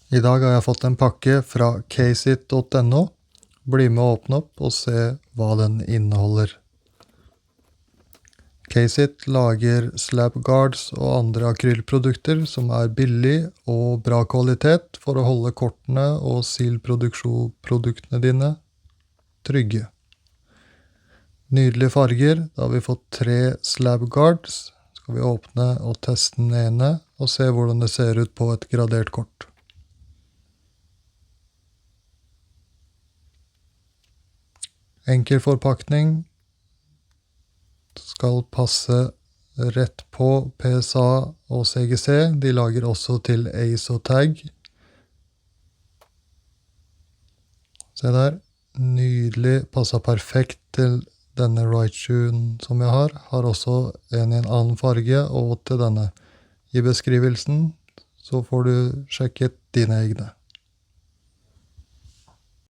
I dag har jeg fått en pakke fra Casit.no. Bli med og åpne opp og se hva den inneholder. Casit lager slab guards og andre akrylprodukter som er billig og bra kvalitet for å holde kortene og silproduktene dine trygge. Nydelige farger. Da har vi fått 3 slab guards. Skal vi åpne og teste den ene og se hvordan det ser ut på et gradert kort. Enkel forpakning. Skal passe rett på PSA og CGC. De lager også til ASO-tag. Se der. Nydelig. Passer perfekt til denne Raichu-en som jeg har. Har også en i en annen farge og til denne. I beskrivelsen så får du sjekket dine egne.